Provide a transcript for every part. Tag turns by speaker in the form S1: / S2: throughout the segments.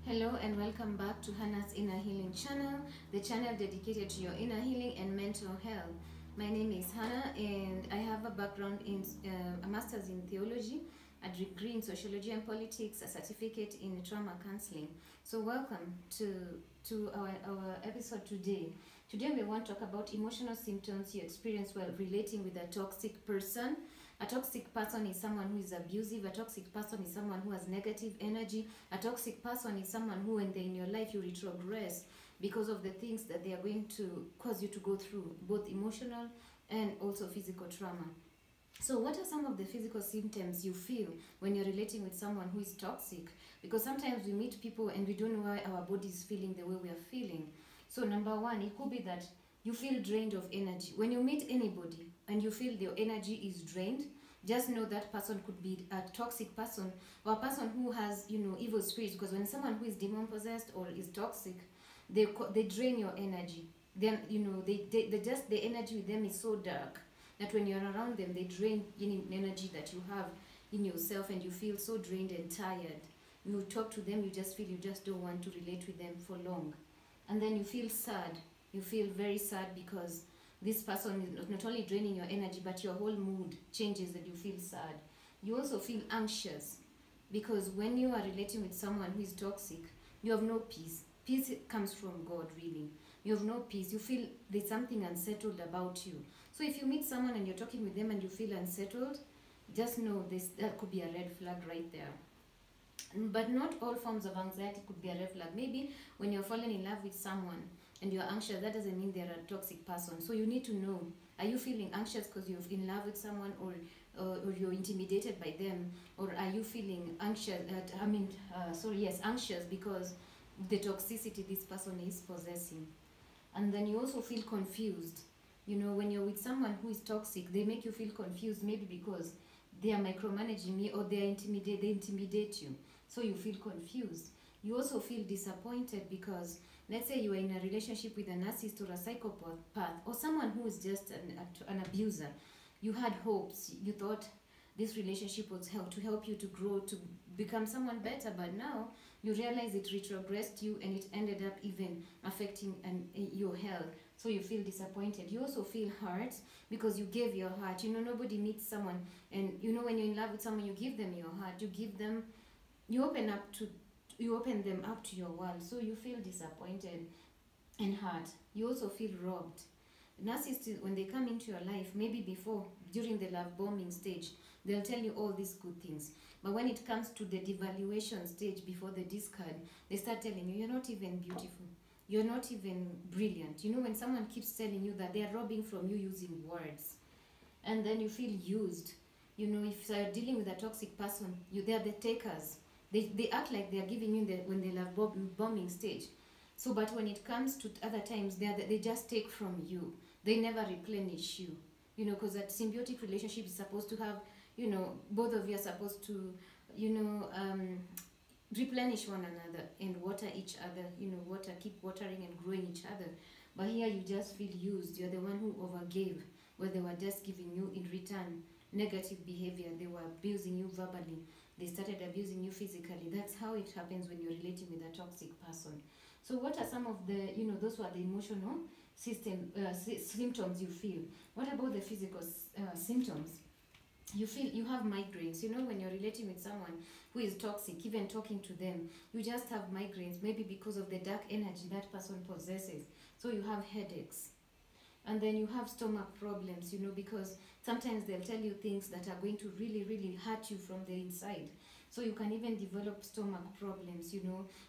S1: Hello and welcome back to Hannah's Inner Healing channel, the channel dedicated to your inner healing and mental health. My name is Hannah and I have a background in a master's in theology, a degree in sociology and politics, a certificate in trauma counseling. So welcome to our episode today. Today we want to talk about emotional symptoms you experience while relating with a toxic person. A toxic person is someone who is abusive. A toxic person is someone who has negative energy. A toxic person is someone who, when they're in your life, you retrogress because of the things that they are going to cause you to go through, both emotional and also physical trauma. So what are some of the physical symptoms you feel when you're relating with someone who is toxic? Because sometimes we meet people and we don't know why our body is feeling the way we are feeling. So number one, it could be that you feel drained of energy. When you meet anybody and you feel their energy is drained, just know that person could be a toxic person or a person who has, evil spirits. Because when someone who is demon possessed or is toxic, they drain your energy. Then, they just, the energy with them is so dark that when you're around them, they drain any energy that you have in yourself and you feel so drained and tired. You talk to them, you just feel you just don't want to relate with them for long. And then you feel sad. You feel very sad because this person is not only draining your energy, but your whole mood changes and you feel sad. You also feel anxious because when you are relating with someone who is toxic, you have no peace. Peace comes from God, really. You have no peace. You feel there's something unsettled about you. So if you meet someone and you're talking with them and you feel unsettled, just know that could be a red flag right there. But not all forms of anxiety could be a red flag. Maybe when you're falling in love with someone and you're anxious, that doesn't mean they're a toxic person. So you need to know, are you feeling anxious because you're in love with someone or you're intimidated by them? Or are you feeling anxious, anxious because the toxicity this person is possessing? And then you also feel confused. When you're with someone who is toxic, they make you feel confused, maybe because they are micromanaging you or they intimidate you. So you feel confused. You also feel disappointed because, let's say you are in a relationship with a narcissist or a psychopath or someone who is just an abuser. You had hopes. You thought this relationship was to help you to grow, to become someone better, but now you realize it retrogressed you and it ended up even affecting your health. So you feel disappointed. You also feel hurt because you gave your heart. Nobody meets someone, and when you're in love with someone, you give them your heart. You open them up to your world. So you feel disappointed and hurt. You also feel robbed. Narcissists, when they come into your life, maybe during the love bombing stage, they'll tell you all these good things. But when it comes to the devaluation stage before the discard, they start telling you, you're not even beautiful. You're not even brilliant. When someone keeps telling you that, they are robbing from you using words. And then you feel used. If you're dealing with a toxic person, they're the takers. They act like they are giving you when they love bombing stage. So, but when it comes to other times, they just take from you. They never replenish you. Because that symbiotic relationship is supposed to have, both of you are supposed to, replenish one another and water each other, keep watering and growing each other. But here you just feel used. You're the one who overgave, where they were just giving you in return negative behavior. They were abusing you verbally. They started abusing you physically. That's how it happens when you're relating with a toxic person. So what are some of the, those were the emotional symptoms you feel. What about the physical symptoms? You have migraines. When you're relating with someone who is toxic, even talking to them, you just have migraines, maybe because of the dark energy that person possesses. So you have headaches. And then you have stomach problems, because sometimes they'll tell you things that are going to really, really hurt you from the inside. So you can even develop stomach problems,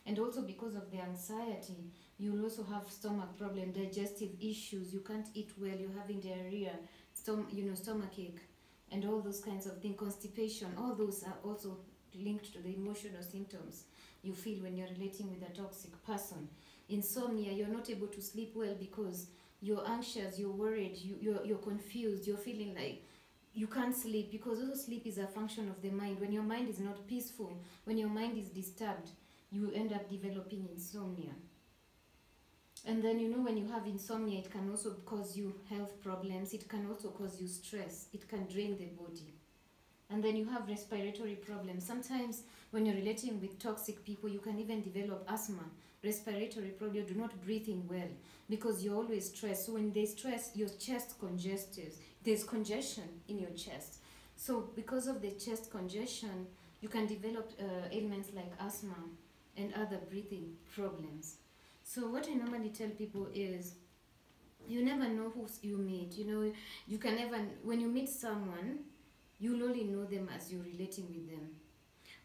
S1: And also because of the anxiety, you'll also have stomach problem, digestive issues. You can't eat well. You're having diarrhea, stomach ache, and all those kinds of things. Constipation. All those are also linked to the emotional symptoms you feel when you're relating with a toxic person. Insomnia. You're not able to sleep well because you're anxious, you're worried, you're confused, you're feeling like you can't sleep, because also sleep is a function of the mind. When your mind is not peaceful, when your mind is disturbed, you end up developing insomnia. And then when you have insomnia, it can also cause you health problems. It can also cause you stress. It can drain the body. And then you have respiratory problems. Sometimes When you're relating with toxic people, you can even develop asthma, respiratory problem. You do not breathe in well because you're always stressed. So when there's stress, your chest congests. There's congestion in your chest. So because of the chest congestion, you can develop ailments like asthma and other breathing problems. So what I normally tell people is, you never know who you meet. You know, you can never, when you meet someone, you'll only know them as you're relating with them.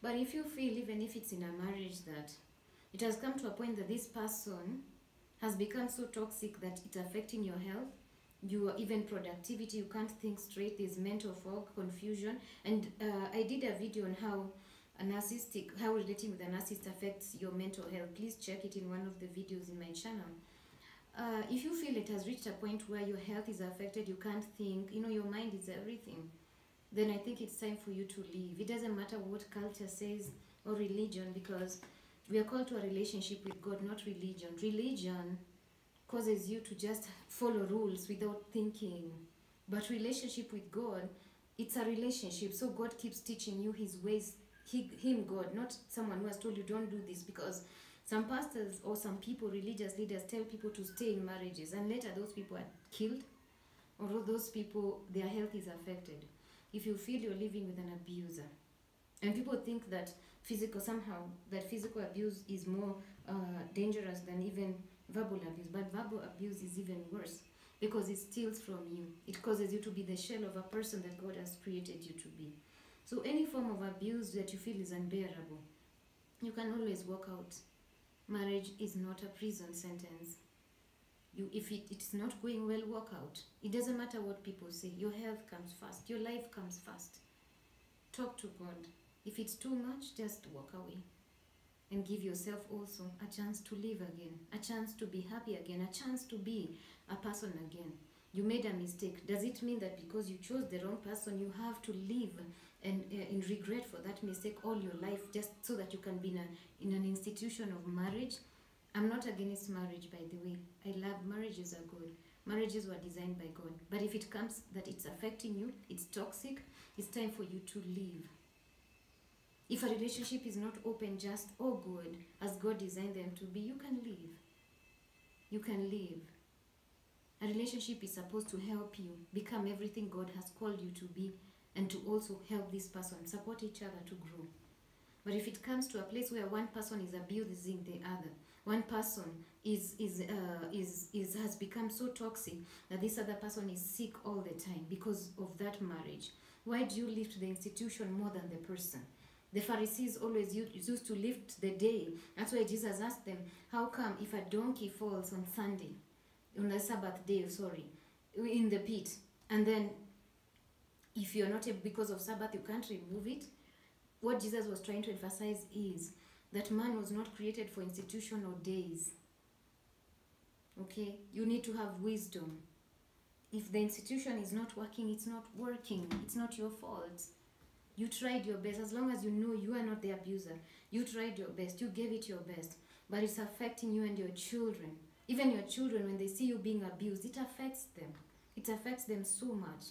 S1: But if you feel, even if it's in a marriage, that it has come to a point that this person has become so toxic that it's affecting your health, your even productivity, you can't think straight, there's mental fog, confusion. And I did a video on how how relating with a narcissist affects your mental health. Please check it in one of the videos in my channel. If you feel it has reached a point where your health is affected, you can't think, you know, your mind is everything, then I think it's time for you to leave. It doesn't matter what culture says or religion, because we are called to a relationship with God, not religion. Religion causes you to just follow rules without thinking. But relationship with God, it's a relationship. So God keeps teaching you his ways. Him, God, not someone who has told you don't do this, because some pastors or some people, religious leaders, tell people to stay in marriages, and later those people are killed, or those people, their health is affected. If you feel you're living with an abuser, and people think that physical abuse is more dangerous than even verbal abuse, but verbal abuse is even worse because it steals from you. It causes you to be the shell of a person that God has created you to be. So any form of abuse that you feel is unbearable, you can always walk out. Marriage is not a prison sentence. If it's not going well, walk out. It doesn't matter what people say. Your health comes first. Your life comes first. Talk to God. If it's too much, just walk away. And give yourself also a chance to live again, a chance to be happy again, a chance to be a person again. You made a mistake. Does it mean that because you chose the wrong person, you have to live and in regret for that mistake all your life, just so that you can be in an institution of marriage? I'm not against marriage, by the way. I love marriages are good. Marriages were designed by God. But if it comes that it's affecting you, it's toxic, it's time for you to leave. If a relationship is not open, just or good, as God designed them to be, you can leave. You can leave. A relationship is supposed to help you become everything God has called you to be, and to also help this person, support each other to grow. But if it comes to a place where one person is abusing the other, one person has become so toxic that this other person is sick all the time because of that marriage, why do you lift the institution more than the person? The Pharisees always used to lift the day. That's why Jesus asked them, how come if a donkey falls on Sunday, on the Sabbath day, in the pit, and then if you're not able, because of Sabbath, you can't remove it? What Jesus was trying to emphasize is that man was not created for institutional days. Okay? You need to have wisdom. If the institution is not working, it's not working. It's not your fault. You tried your best. As long as you know you are not the abuser, you tried your best. You gave it your best. But it's affecting you and your children. Even your children, when they see you being abused, it affects them. It affects them so much.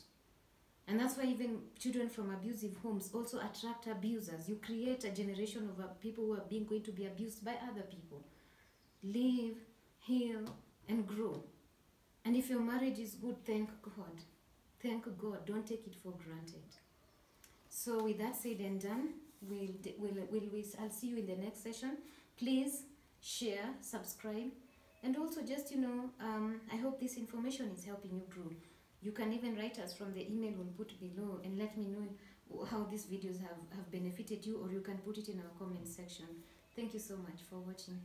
S1: And that's why even children from abusive homes also attract abusers. You create a generation of people who are going to be abused by other people. Live, heal, and grow. And if your marriage is good, thank God. Thank God. Don't take it for granted. So with that said and done, I'll see you in the next session. Please share, subscribe, and also just, I hope this information is helping you grow. You can even write us from the email we'll put below and let me know how these videos have benefited you, or you can put it in our comment section. Thank you so much for watching.